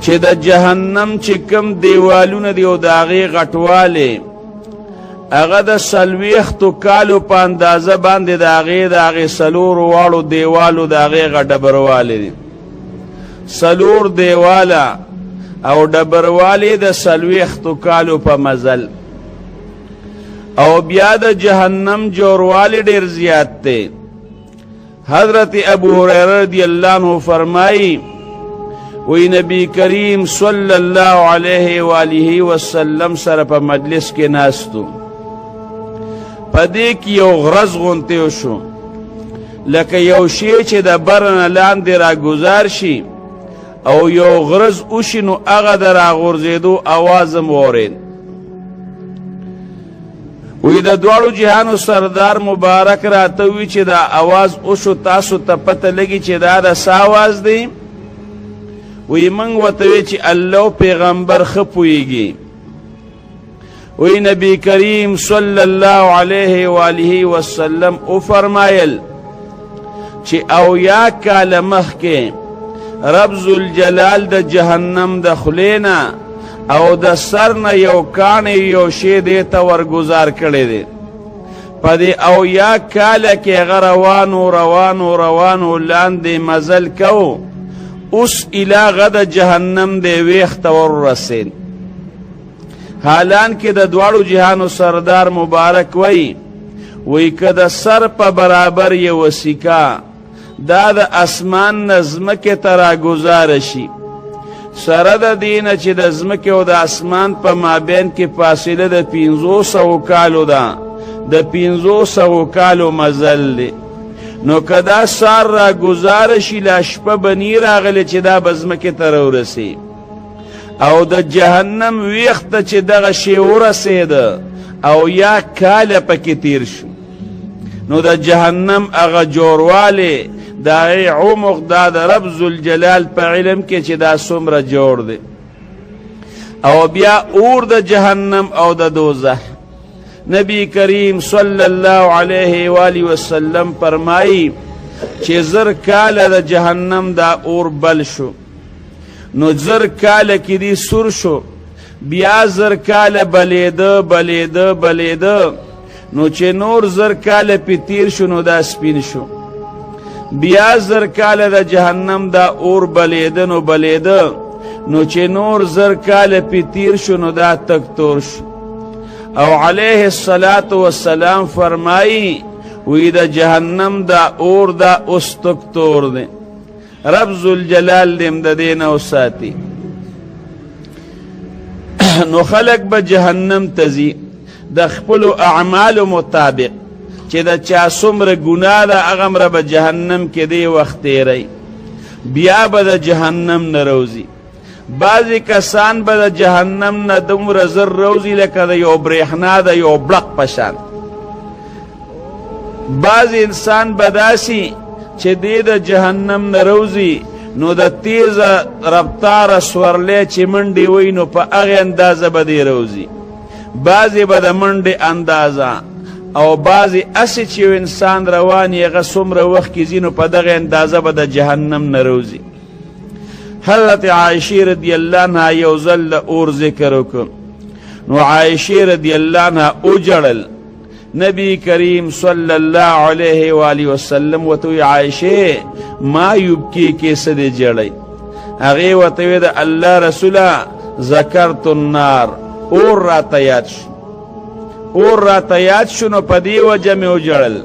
چې د جهنم چې کم دیوالونه دی او د هغې غټوالی هغه د 40 کالو په اندازه باندې د هغې 4 واړو دیوالو د هغې هغه ډبروالی دی 4 دیواله او ډبروالی د 40 کالو په مزل او بیا د جهنم جوړوالی ډیر زیات دی حضرت ابو هریره رضی الله عنه فرمایي وی نبی کریم صلی الله علیه و آله وسلم سره په مجلس کې ناستو پدې کې یو غرض غونتی وشو لکه یو شی چې د برنه لاندې راګذار شي او یو غرض وشي نو هغه د راغورځېدو اواز هم واورېد وی د دواړو جهانو سردار مبارک راته وی چې دا اواز وشو تاسو ته پته لګي چې دا د څه اواز دی وی موږ ورته وی چې الله پیغمبر ښه پوهېږي وی نبی کریم صلی الله علیه و آله وسلم وفرمایل چې 80 کاله مخکې رب ذوالجلال د جهنم د خلینا او د سر نه یو کاڼی یو شی دې ته ورګزار کړی دی په دې 80 کاله کې هغه روانو لاندې مزل کو اوس اله د جهنم دی ویښ ته وررسېد حالان کې د دواړو جهانو سردار مبارک وی که د سر په برابر یو سکه دا د اسمان نه ځمکې ته راګزاره شي سره د دې نه چې د ځمکې او د اسمان په مابین کې فاصله د 500 کالو ده د 500 کالو مزل دی نو که دا سار راګزاره شي لا شپه به نی راغلی چې دا به ځمکې ته راورسي او د جهنم ویښ ته چې دغه شی ورسېده او یا کاله پکې تیر شو نو د جهنم هغه جوړوالی د هغې عمق دا د رب ذوالجلال په علم کې چې دا څومره جوړ دی او بیا اور د جهنم او د دوزخ نبی کریم صلی الله علیه و آله وسلم فرمایي چې 1000 کاله د جهنم دا اور بل شو نو 1000 کاله کې دی سور شو بیا 1000 کاله بلیده نو چې نور 1000 کاله پې تیر شو نو دا سپین شو بیا 1000 کاله د جهنم دا اور بلیده نو چې نور 1000 کاله پې تیر شو نو دا تک تور شو او علیه الصلاة والسلام فرمایی وی د جهنم دا اور دا اوس تک تور دی رب ذوالجلال دیم د دې نه وساتي نو خلق به جهنم ته ځي د خپلو اعمالو مطابق چې د چا څومره ګناه ده هغه به جهنم کې دی وخت تیری بیا به د جهنم نه روزي بعضې کسان به د جهنم نه دومره زر روزي لکه د یو برېښنا د یو بړق په شان بعض انسان به داسې چې دی د جهنم نه روزي نو د تیزه رفتاره سورلی چې منډې وی نو په هغې اندازه به دی روزي بعضې به د منډې اندازه او بعضې اسې چې یو انسان روان یې هغه څومره وخت کې ځي نو په دغه اندازه به د جهنم نه روزي حضرت عایشې رضی الله عنها یو ځل د اور ذکر وکړ نو عایشې رضی الله عنها وجړل نبی کریم صلی الله علیه و آله وسلم ورته وی عایشې ما یبکیک څه دې جړی هغې ورته وی د الله رسوله ذکرت النار اور راته یاد شو نو په دې وجه مې وجړل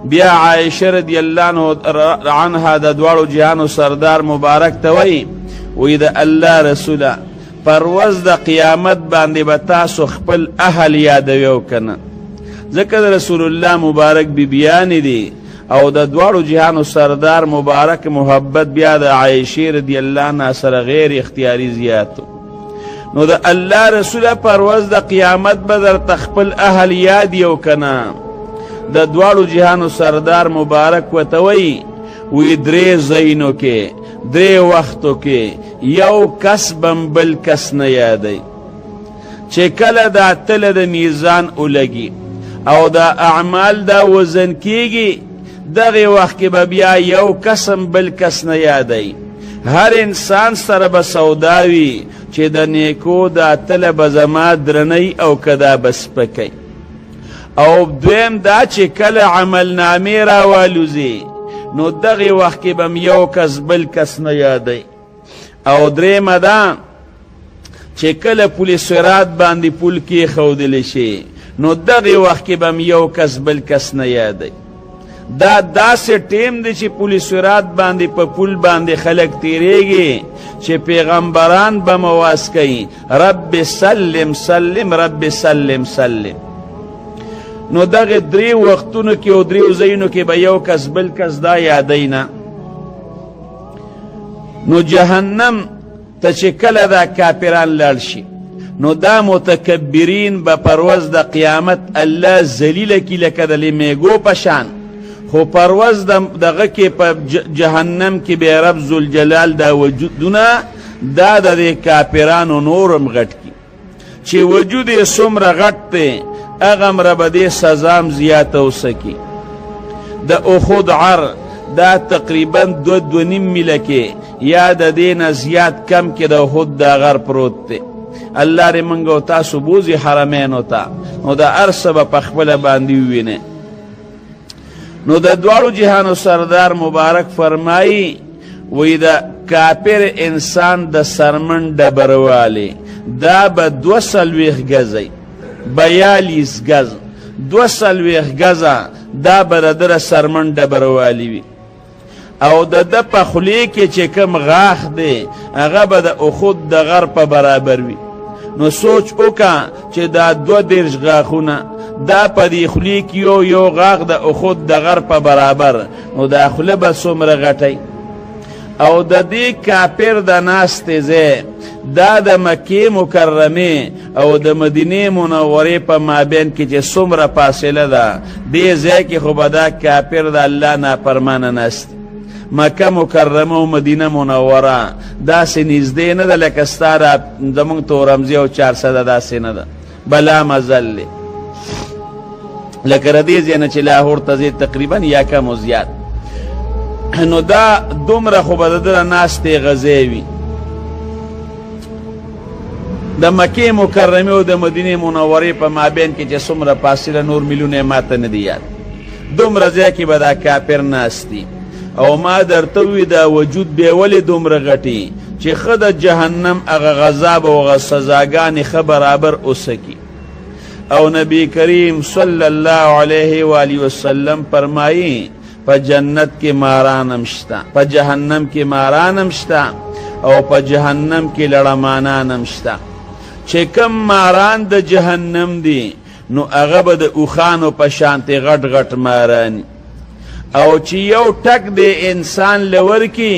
بیا عایشه رضی الله عنها د دواړو جهانو سردار مبارک ته وی د الله رسوله پر ورځ د قیامت باندې به تاسو خپل اهل یادوي او که نه ځکه د رسول الله مبارک بیبیانې دي او د دواړو جهانو سردار مبارک محبت بیا د عایشې رضی الله عنها سره غیر اختیاري زیاتو نو د الله رسوله پر ورځ د قیامت به درته خپل اهل یاد یو که نه د دواړو جهانو سردار مبارک ورته وی 3 ځایونو کې 3 وختو کې یو کس بم بل کس نه یادی چې کله دا تله د میزان ولګي او دا اعمال دا وزن کیږي دغه وخت کې به بیا یو کسم بل کس نه یادی هر انسان سره به سوداوي چې د نیکو دا تله به زما درنی او که دا به سپکی او دویم دا چې کله عملنامې راوالوزي نو دغې وخت کې به یو کس بل کس نه یادی او درېیمه ده چې کله پل صراط باندې پل کېښودلی شي نو دغې وخت کې به یو کس بل کس نه یادی دا داسې ټیم دی چې پل صراط باندې په پل باندې خلک تیریږي چې پیغمبران به مواس کوي رب سلم سلم رب سلم سلم نو دغه درې وختونو کې او درې ځایونو کې به یو کس بل کس دا یادی نه نو جهنم ته چې کله دا کافران لاړ شي نو دا متکبرین به پر ورځ د قیامت الله ذلیله کي لکه د لیمیګو په شان خو پر ورځ دغه کې په جهنم کې به رب ذوالجلال دا وجودونه دا د دې کافرانو نورم غټ کي چې وجود یې څومره غټ دی هغه مره به دې سزام زیاته وسکي د احد عر دا تقریبا 2.5 میله کې یا د دې نه زیات کم کې د احد دا غر پروت دی الله دې موږ او تاسو بوځي حرمینو ته نو د هر څه به په خپله باندې ووینې نو د دواړو جهانو سردار مبارک فرمایی وی د کافر انسان د سرمن ډبروالی دا به 240 گزی 42 گز 240 گزه دا به د در سرمن ډبروالی وي او د ده په خولې کې چې کوم غاښ دی هغه به د احد د غر په برابر وي نو سوچ وکړه چې دا 22 غاښونه دا په دې خولې کې یو غاښ د احد د غر په برابر نو دا خوله به څومره غټی او د دې کافر د ناستې ځای دا د مکې مکرمې او د مدینې منورې په مابین کې چې څومره فاصله ده دې ځای کې خو به دا کافر د الله نافرمانه ناست مکه مکرمه او مدینه منوره داسې نږدې نه ده لکه ستا زموږ تورمزي او 400 داسې نه ده بلا مزل دی لکه د دې ځای نه چې لاهور ته ځې تقریبا یا کم او زیات نو دا دومره خو به د ده ناستې غځې وي د مکې مکرمې او د مدینې منورې په مابین کې چې څومره فاصله نور میلیونه ماته نه دي یاد دومره ځای کې به دا کافر ناست دي او ما درته ووي دا وجود بیا ولې دومره غټي چې ښه د جهنم هغه غذاب او هغه سزاګانې ښه برابر اوسکي او نبی کریم صلی الله علیه و آله وسلم فرمایي په جنت کې مارانم شته په جهنم کې مارانم شته او په جهنم کې لړمانانم شته چې کم ماران د جهنم دي نو هغه به د اوښانو په شانتې غټ غټ ماران او چې یو ټک د انسان لورکي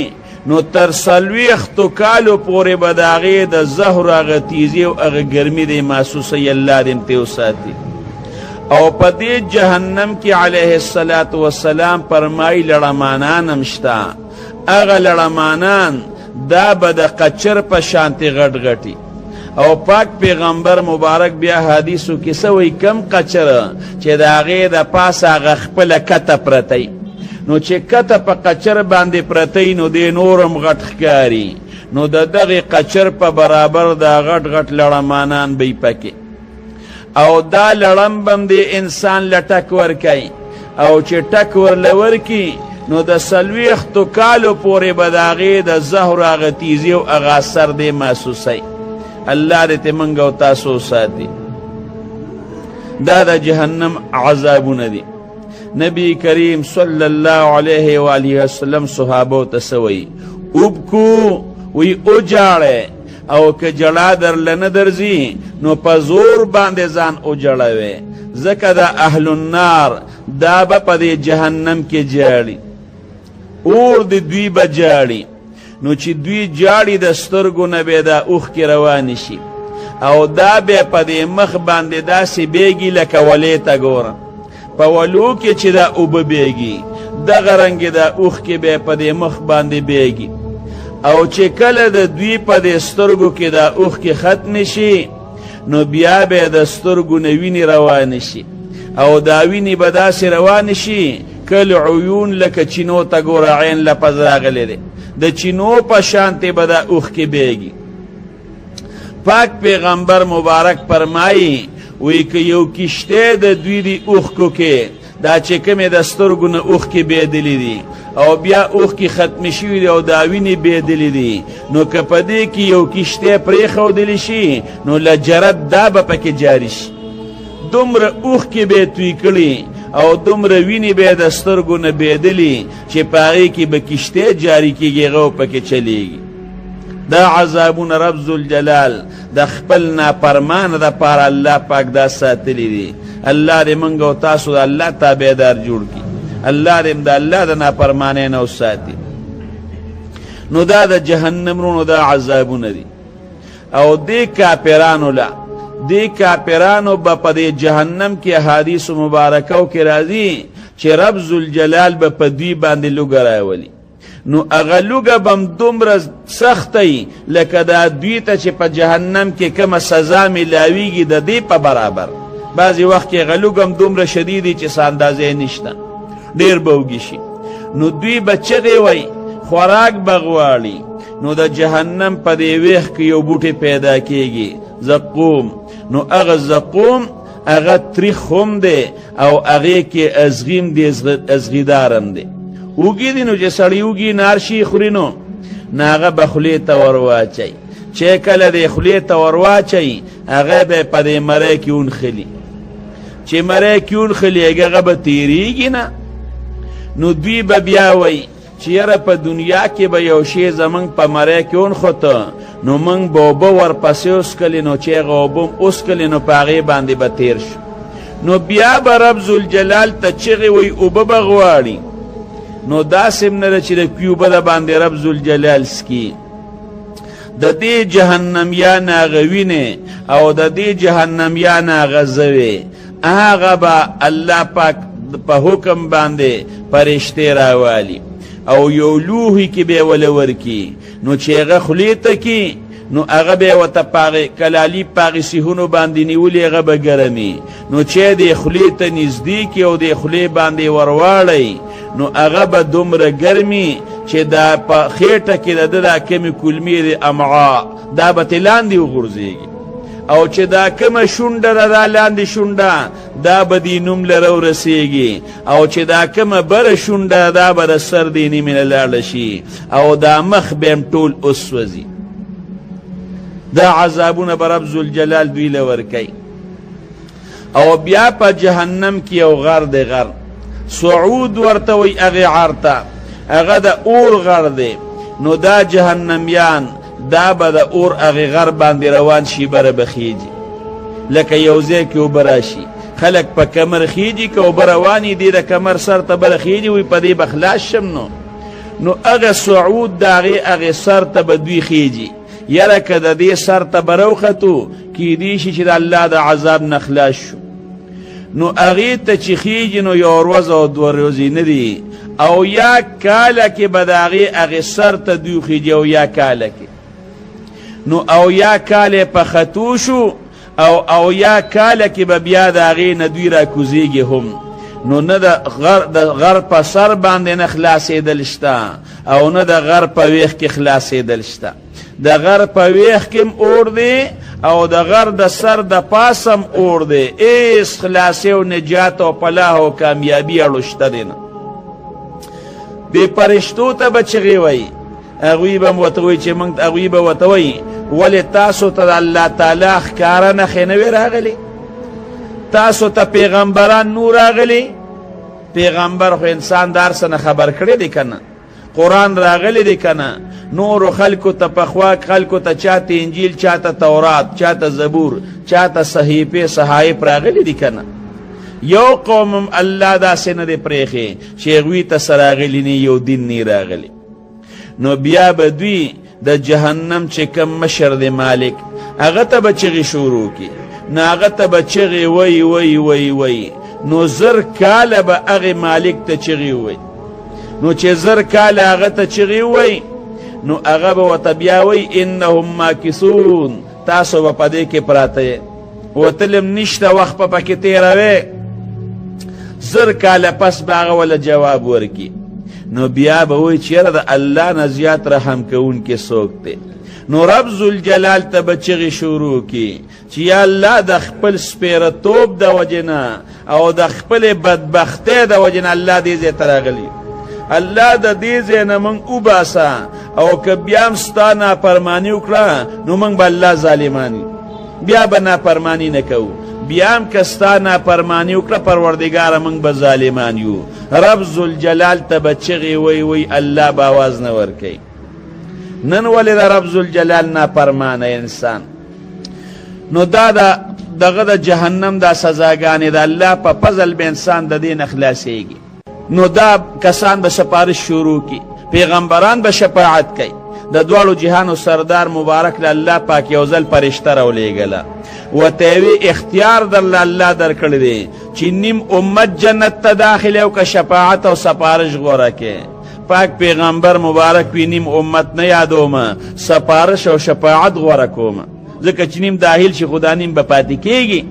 نو تر 40 کالو پورې به د هغې د زهر هغه تیزي او هغه ګرمي دی محسوسوي الله دې امتې وساتي او په دې جهنم کې علیه الصلاة والسلام فرمایي لړمانان هم شته هغه لړمانان دا به د قچر په شانتې غټ غټي او پاک پیغمبر مبارک بیا حدیثو کې څه وایي کم قچر چې د هغې د پاسه هغه خپله کته پرتی نو چې کته په قچر باندې پرتی نو دی نورم غټ ښکاري نو د دغې قچر په برابر دا غټ غټ لړمانان به پکې او دا لړم بم دی انسان له ټک ورکوي او چې ټک ورله ورکي نو د 40 کالو پورې به د هغې د زهر هغه تیزي او هغه اثر دی محسوسی الله دې ته موږ او تاسو وساتي دا د جهنم عذابونه دي نبی کریم صلی الله علیه و آله وسلم صحابو ته څه وایي ابکو وی اوجاړئ او که جړا درله نه درځي نو په زور باندې ځان اوجړوئ ځکه د اهل النار دا به په دې جهنم کې جاړي اور د دوی به جاړي نو چې دوی جاړي د سترګو نه به دا اوښکې روانې شي او دا به په دې مخ باندې داسې بیږي لکه ولې ته ګوره په ولو کې چې دا اوبه بیږي دغه رنګې دا اوښکې به په دې مخ باندې بیږي او چې کله د دوی په دې سترګو کې دا اوښکې ختمې شي نو بیا به د سترګو نه وینې روانې شي او دا وینې به داسې روانې شي کل عیون لکه چینو ته ګوره عین لفظ راغلی دی د چینو په شانتې به دا اوښکې بیږي. پاک پیغمبر مبارک فرمایي وی که یو کشتی د دوی دی اوښکو کې دا چې کومې د سترګو نه اوښکې بېدلې دي او بیا اوښکې ختمې شوي دي او دا وینې بېدلې دي، نو که په دې کې یو کشتی پرېښودلی شي نو لجرت دا به پکې جاري شي. دومره اوښکې به یې توی کړي او دومره وینې به یې د سترګو نه بېدلي چې په هغې کې به کشتی جاري کېږي، هغه پکې چلیږي. دا عذابونه رب ذوالجلال د خپل نافرمانه دپاره الله پاک دا ساتلی دي. الله دې موږ او تاسو د الله تابعدار جوړ کړي، الله دې د الله د نافرمانۍ نه وساتي. نو دا د جهنم رونو دا عذابونه دي او دې کافرانو له دې کافرانو به په دې جهنم کې احادیث مبارکو کې راځي چې رب ذوالجلال به په دوی باندې لوږه راولي. نو هغه لوږه به هم دومره سخته وي لکه دا دوی ته چې په جهنم کې کومه سزا میلاویږي د دې په برابر. بعضې وخت کې هغه لوږه هم دومره شدید وي چې څه اندازې نشته، ډېر به اوږي شي. نو دوی به چغې وی، خوراک به غواړي. نو د جهنم په دې ویښ کې یو بوټی پیدا کېږي، زقوم. نو هغه زقوم هغه تریخ هم دی او هغې کې ازغیم دی، ازغیدار هم دی. اوږي دي نو چې سړی اوږي نار شي خوري نو هغه به خولې ته ور واچوي. چې کله دې خولې ته ور واچوي هغه به په دې مری کې ونښلي. چې مری کې ونښلي هغه به تېرېږي نه. نو دوی به بیا وایي چې یاره په دنیا کې به یو شی زمونږ په مری کې ونښته نو موږ به اوبه ورپسې وڅښلې، نو چې هغه اوبه هم وڅښلې نو په هغې باندې به تېر شو. نو بیا به رب ذوالجلال ته چغې وایي اوبه به غواړي. نو داسې هم نه ده چې د کوي اوبه د باندې رب ذوالجلال څکي. د دې جهنمیان هغه وینې او د دې جهنمیان هغه زوې هغه به الله پاک په حکم باندې فرشتې راوالي او یو لوښي کې به یې وله ورکي. نو چې هغه خولې ته کي نو هغه به یې ورته په هغې کلالي په هغې سیحونو باندې نیولي، هغه به ګرمي. نو چې دې خولې ته نږدې کي او دې خولې باندې ورواړئ نو هغه به دومره ګرمي چې دا په خېټه کې د ده دا کمې کلمې د امعا دا به ترې لاندې وغورځېږي او چې دا کومه شونډه ده دا لاندې شونډه دا به دې نوم لره ورسېږي او چې دا کومه بره شونډه دا به د سر دې نیمې نه لاړه شي او دا مخ به هم ټول وسوځي. دا عذابونه به رب ذوالجلال دوی له ورکوي. او بیا په جهنم کې یو غر دی، غر صعود ورته وی هغې غر ته، هغه د اور غر دی. نو دا جهنمیان دا به د اور هغې غر باندې روان شي، بره به خیجي لکه یو ځای کې اوبه راشي. خلک په کمر خیجي که اوبه روانې دي د کمر سر ته بره خیجي وي په دې به خلاص شم. نو هغه صعود د هغې سر ته به دوی خیجي. یاره که د دې سر ته به راوختو کیدی شي چې د الله د عذاب نه خلاص شو. نو هغې ته چې خیجي نو یو ورځ او دوه ورځې نه دي او یا کاله کې به د هغې سر ته دوی خیجي او یا کاله کې. نو او یا کاله په خطو شو او یا کاله کې به بیا د هغې نه دوی راکوزېږي هم. نو نه د غر په سر باندې نه خلاصېدل شته او نه د غر په ویښ کې خلاصېدل شته. د غر په ویښ کې هم اور دی او د غر د سر د پاسه هم اور دی. هېڅ خلاصې او نجات او فلاح او کامیابي اړو شته دی نه. دې فرشتو ته به چغې وایي، هغوی به هم ورته وایي چې موږ هغوی به ورته وایي ولې تاسو ته د الله تعالی ښکاره نښې نه وې راغلې؟ تاسو ته پیغمبران نو راغلي؟ پیغمبر خو انسان د هر څه نه خبر کړی دی که نه؟ قرآن راغلی دی که نه؟ نورو خلکو ته پخوا خلکو ته چاته انجیل، چاته تورات، چاته زبور، چاته صحیفې صحایف راغلی دی که نه؟ یو قوم هم الله داسې نه دی پرېښی چې هغوی ته څه راغلي نه، یو دین نه راغلی. نو بیا به دوی د جهنم چې کم مشر دی مالک هغه ته به چغې شروع کړي. نو هغه ته به چغې وی وی وی وی. نو زر کاله به هغې مالک ته چغې وی. نو چې زر کاله هغه ته چغې وی نو هغه به ورته بیا وی انهم ماکثون، تاسو به په دې کې پراته یې، وتلم نشته، وخت به پکې تېروې. زر کاله پس به هغه وله جواب ورکړي. نو بیا به وایي چې یاره د الله نه زیات رحم کوونکی څوک دی. نو رب ذوالجلال ته به چغې شروع کړي چې یا الله د خپل سپېرهتوب د وجې نه او د خپلې بدبختۍ د وجې نه الله دې ځای ته راغلي، الله د دې ځای نه موږ وباسه، او که بیا هم ستا نافرماني وکړه نو موږ به الله ظالمان یو، بیا به نافرماني نه کوو، بیا هم که ستا نافرماني وکړه پروردګاره موږ به ظالمان یو. رب ذوالجلال ته به چغې وی الله به آواز نه ورکوي. نن ولې د رب ذوالجلال نافرمانه انسان؟ نو دا دغه د جهنم دا سزاګانې د الله په فضل به انسان د دې نه خلاصېږي. نو دا کسان به سپارش شروع کی، پیغمبران به شفاعت کوي. د دواړو جهانو سردار مبارک له الله پاک یو ځل فرشته راولېږله، ورته وی اختیار درله الله درکړی دی چې نیم امت جنت ته داخله او که شفاعت او سپارش غوره کې. پاک پیغمبر مبارک وی نیم امت نه یادومه، سپارش او شفاعت غوره کومه، ځکه چې نیم داخل شي خدا نیم به پاتې کېږي.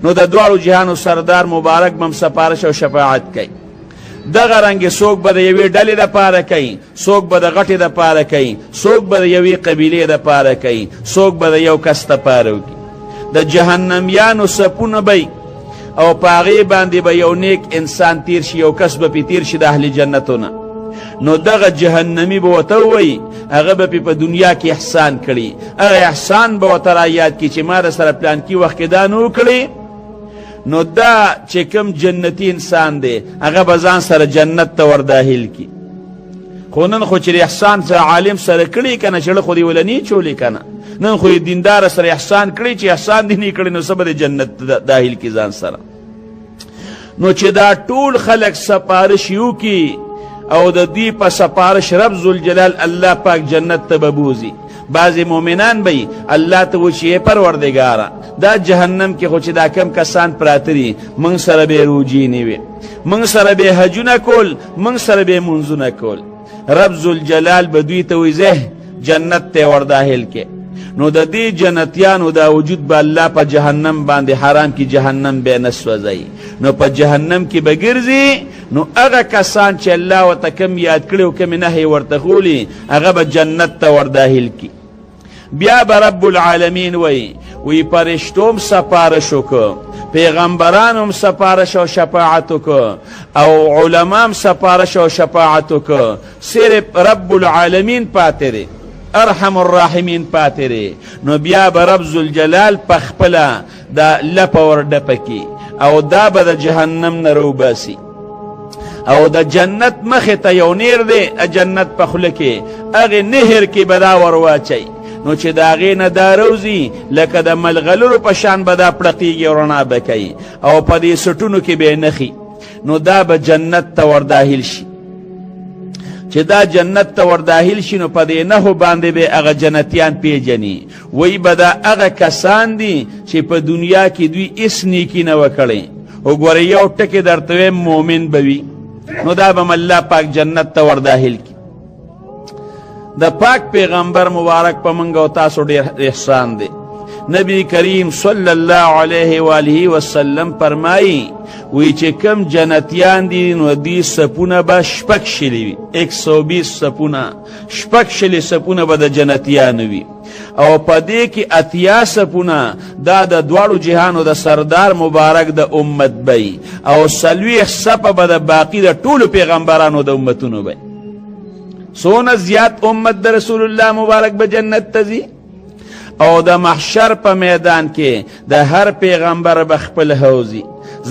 نو د دواړو جهانو سردار مبارک به هم سپارش او شفاعت کوي. دغه رنګې څوک به د یوې ډلې دپاره کوي، څوک به د غټې دپاره کوي، څوک به د یوې قبیلې دپاره کوي، څوک به د یو کس دپاره وکړي. د جهنمیانو صفونه به او په هغې باندې به یو نیک انسان تیر شي، یو کس به پې تیر شي د اهل جنتونه. نو دغه جهنمی به ورته ووایي هغه به پې په دنیا کې احسان کړي، هغه احسان به ورته رایاد کړي چې ما د سره پلانکي وخت کې دا نه وکړي. نو دا چې کوم جنتی انسان دی هغه به ځان سره جنت ته ورداخل کړي. خو نن خو چې احسان سره عالم سره کړي که نه چړه خو دې ولنی چولې که نه، نن خو یې دینداره سره احسان کړي چې احسان دې نه کړي نو څه به د جنت داخل کړي ځان سره. نو چې دا ټول خلک سپارش وکړي او د دوی په سپارش رب ذوالجلال الله پاک جنت ته به بوځي. بعضې مؤمنان به الله ته وایي چې پروردګاره دا جهنم کې خو چې دا کم کسان پراته دي موږ سره به یې روجې نه وي، موږ سره به یې حجونه کول، موږ سره به یې مونځونه کول. رب ذوالجلال به دوی ته وایي ځه جنت ته ورداخل کې. نو د دې جنتیانو دا وجود به الله په جهنم باندې حرام کی، جهنم به نه سوځوي. نو په جهنم کې به ګرځي. نو هغه کسان چې الله ورته کم یاد کړي او کم نهی ورته ښولي هغه به جنت ته ورداخل کی. بیا به رب العالمین وی پرشتوم سپارش وکړه، پیغمبران هم سپارش او شفاعت وکړه، او علما هم سپارش او شفاعت وکړه، صرف رب العالمین پاتې دی، ارحم الراحمین پاتې دی. نو بیا به رب ذوالجلال په خپله دا لپه ورډپه کي او دا به د جهنم نه روباسي، او د جنت مخې ته یو نیر دی، جنت په خوله کې هغې نهر کې به دا ور واچوي. نو چې د هغې نه دا روځي لکه د ملغلرو په شان به دا پړقېږي او رڼا به کوي، او په دې سټونو کې به یې نښي. نو دا به جنت ته ورداخل شي. چې دا جنت ته ورداخل شي نو په دې نښو باندې به هغه جنتیان پیژني، وایي به دا هغه کسان دي چې په دنیا کې دوی هېڅ نیکي نه وکړی. وګوره یو ټکې درته وایم مؤمن به وي، نو دا به الله پاک جنت ته ورداخل کی. د پاک پیغمبر مبارک په منګه او تاسو ډیر احسان دی. نبی کریم صلی الله علیه و آله وسلم فرمایي وی چې کم جنتیان دي نو دی سپونه به شپږ شلي وي، 120 سپونه، شپږ شلي سپونه به د جنتیانو وي، او په دې کې اتیا سپونه دا د دواړو جهانو د سردار مبارک د امت بی، او سلویخ سپه به د باقی د ټولو پیغمبرانو د امتونو بی. سونه زیات امت د رسول الله مبارک به جنت ته ځي. او د محشر په میدان کې د هر پیغمبر به خپل حوضي،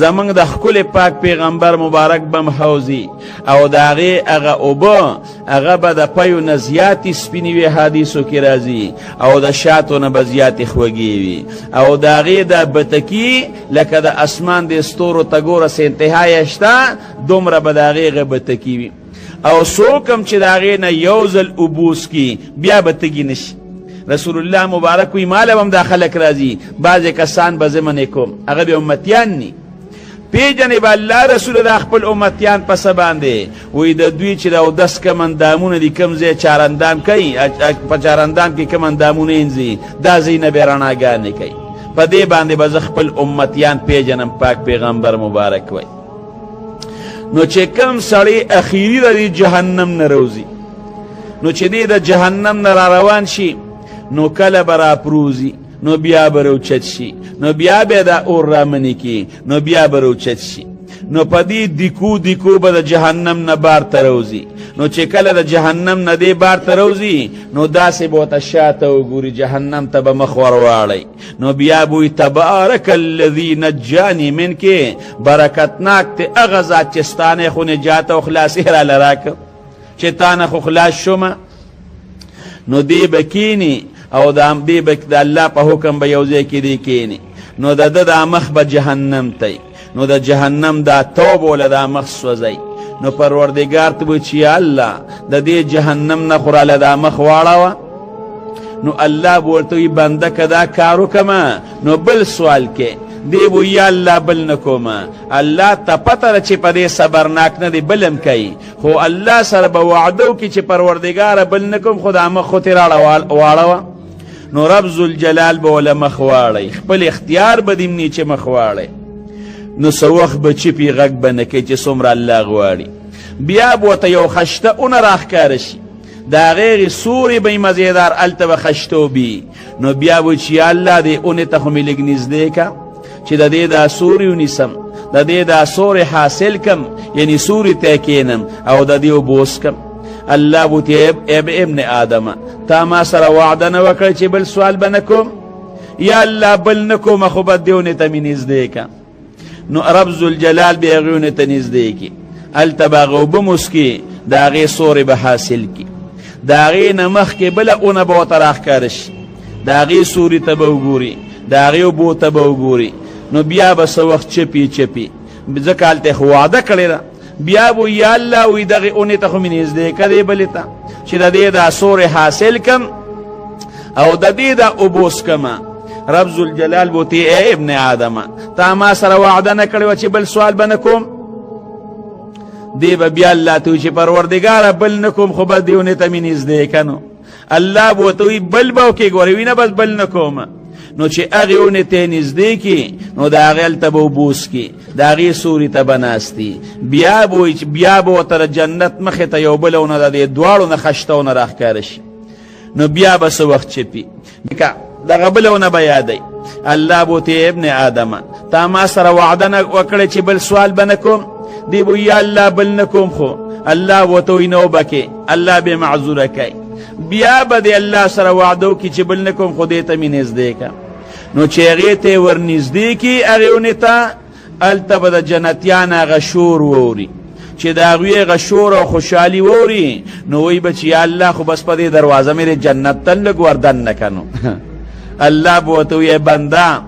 زمونږ د ښکلي پاک پیغمبر مبارک به م حوضي، او د هغې هغه اوبه هغه به د پیو نه زیاتې سپینې وي، حدیثو کې راځي، او د شاتو نه به زیاتې خوږې وي، او د هغې د بتکي لکه د اسمان د ستورو ته ګوره څه انتها یې شته دومره به د هغې هغه بتکي وي. او څوک هم چې د هغې نه یو ځل اوبوس کي بیا به تږي نه شي. رسول الله مبارک وی ماله هم دا خلک راځي، بعضې کسان به زه منې کوم هغه به امتیان ني، پیژنې به الله رسول د خپل امتیان په څه باندې وی د دوی چې د اودس کوم اندامونه دي کوم ځای چارندام کوي، په چارندام کې کوم اندامونه انځي دا ځای نه به رڼاګانې کوي، په دې باندې به زه خپل امتیان پیژنم. پاک پیغمبر مبارک وی نو چې کم سړی اخیری د جهنم نه روزي، نو چې دی د جهنم نه را روان شي نو کله به راپروزي، نو بیا به راوچت شي، نو بیا به دا اور رامنې کي، نو بیا به راوچت شي، نو په دې دیکو دیکو به د جهنم نه بار ته روزي. نو چې کله د جهنم نه دی بار ته روزي نو داسې به ورته شاته وګوري، جهنم ته به مخ ورواړی، نو بیا به وي تبارک الذي نجاني منکې، برکتناک دی هغه ذات چې ستا نه خو نجات او خلاصي راله راکړه، چې تا نه خو خلاص شومه. نو دی به کیني او دی به د الله په حکم به یو ځای کې دی کیني، نو د ده دا مخ به جهنم ته، نو د جهنم دا توب وله دا مخ سوځئ. نو پروردگار ته به چې یا الله د دې جهنم نه خو راله دا مخ واړوه. نو الله به ورته وي بنده که دا کار وکړمه نو بل سوال کې دی به یا الله بل نه کومه. الله ته پته ده چې په دې صبرناک نه دی بل هم کوي، خو الله سره به وعده وکړي چې پروردګاره بل نه کوم، خو دا مخ خو ترې واړوه. نو رب ذوالجلال به وله مخ واړی، خپل اختیار به دیم نی چې مخ واړی. نو څه وخت به چپي غږ به نه کوي چې څومره الله غواړي. بیا به ورته یو خشته اونه راښکاره شي، د هغې سوري به یې مزېدار، هلته به خشته وبي. نو بیا به چې یا الله دې اونې ته خو مې لږ نږدې که چې د دې دا سوري ونیسم، د دې دا سوري حاصل کم، یعنی سوري ته کینم او د دې اوبوس کم. الله به ورته ابن آدمه تا ما سره وعده نه وکړه چې بل سوال به نه کوم؟ یا الله بل نه کومه، خو به دې اونې ته مې نږدې که. نو رب ذوالجلال به هغې اونې ته نږدې کي، هلته به هغه اوبه موسکي، د هغې سوري به حاصل کي، د هغې نه مخکې بله اونه به ورته راښکاره شي، د هغې سوري ته به وګوري، د هغې اوبو ته به وګوري. نو بیا به څه وخت چپي چپي، ځکه هلته خو وعده کړې ده. بیا به یا الله وایي دغې اونې ته خو مې نږدې که دې بلې ته چې د دې دا سوري حاصل کم او د دې دا اوبوس کمه. رب ذوالجلال به ورته ای ابن آدمه تا ما سره وعده نه کړې وه چې بل سوال به نه کوم؟ دی به بیا الله ته وایي چې پروردګاره بل نه کوم، خو بس دې اونې ته مې نږدې که. نو الله به ورته وایي بل به وکړې، ګورې وي نه بس بل نه کومه. نو چې هغې اونې ته یې نږدې کي نو د هغې هلته به اوبوس کي، د هغې سوري ته به ناستي. بیا به وایي چې بیا به ورته د جنت مخې ته یو بله اونه د دې دواړو نه خشتهونه راښکاره شي. نو بیا به څه وخت چپي دغه بله اونه به یادوي. الله به ورته ابن آدمه تا ما سره وعده نه وکړې چې بل سوال به نه کوم؟ دی به یا الله بل نه کوم، خو الله به ورته وایي نه وبه کې، الله به معذوره کوي. بیا به د الله سره وعده وکړي چې بل نه کوم، خو دې ته مې نږدې که. نو چې هغې ته یې ور نږدې کړي هغې اونې ته، هلته به د جنتیان هغه شور واوري، چې د هغوی هغه شور او خوشحالي واوري. نو وایي به چې یا الله خو بس په دې دروازه مې د جنت ته لږ ور دننه که. نو الله به ورته وایي بنده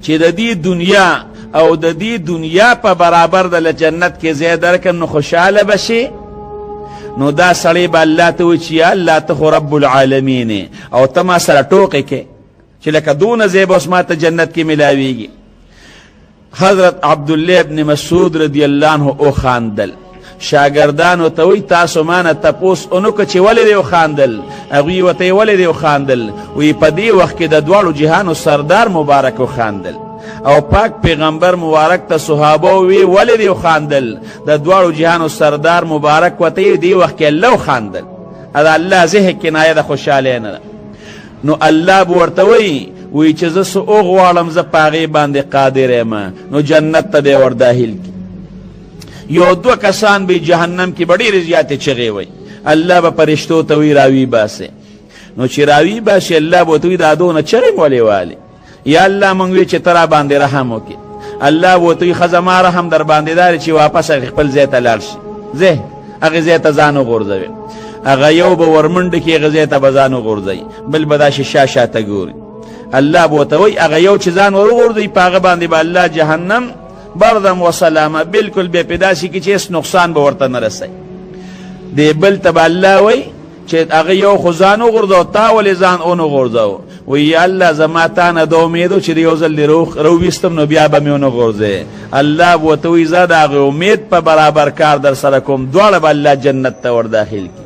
چې د دې دنیا او د دې دنیا په برابر د جنت کې ځای درکم نو خوشحاله به شي. نو دا سړی به الله ته وایي چې یا الله ته خو رب العالمین او ته ما سره ټوقې کې چې لکه دونه ځای به اوس ما ته جنت کې میلاویږي. حضرت عبدالله ابن مسعود رضی الله عنه وخاندل. شاګردانو ته وایي تاسو ما نه تپوس ونکړه چې ولې دې وخاندل؟ هغوی ورته یې ولې دې وخاندل؟ وایي په دې وخت کې د دواړو جهانو سردار مبارک وخاندل، او پاک پیغمبر مبارک ته صحابه وی ولې دې وخاندل؟ د دواړو جهانو سردار مبارک ورته دې وخت کې الله وخاندل. دا الله ذهن کنایه د خوشحالۍ نه ده. نو الله به ورته وایي چې زه څه وغواړم زه په هغې باندې قادر یم. نو جنت ته به یې ور داخل کړي. یو دوه کسان به جهنم کې به ډېرې زیاتې چغې وایي. الله به فرشتو ته وایي راوي باسئ. نو چې راوي باسي الله به ورته وایي دا دونه چغې مولې والې؟ یا الله مونږ وی چې ته را باندې رحم وکړې. الله به ورته وایي ښه زما رحم در باندې دا چې واپس خپل ځای ته لاړ شي، ځه هغې ځای ته ځان وغورځوې. هغه یو به ورمنډه کړي هغه ځای ته به ځان وغورځوي، بل به داسې شا شاته ګوري. الله به ورته وایي هغه یو چې ځان ورغورځوي په هغه باندې به الله جهنم بردم و سلامه بالکل بې په داسې کې چې هېڅ نقصان به ورته نه رسوي. دی بل ته به الله وایي چې هغه یو خو ځان وغورځو، تا ولې ځان ونه غورځو؟ وایي یا الله زما تا نه د امید و چې د یو ځل دې راوویستم نو بیا به مې ونه غورځې. الله به ورته وایي زه د هغې امید په برابر کار در سره کوم، دواړه به الله جنت ته ور داخل کړي.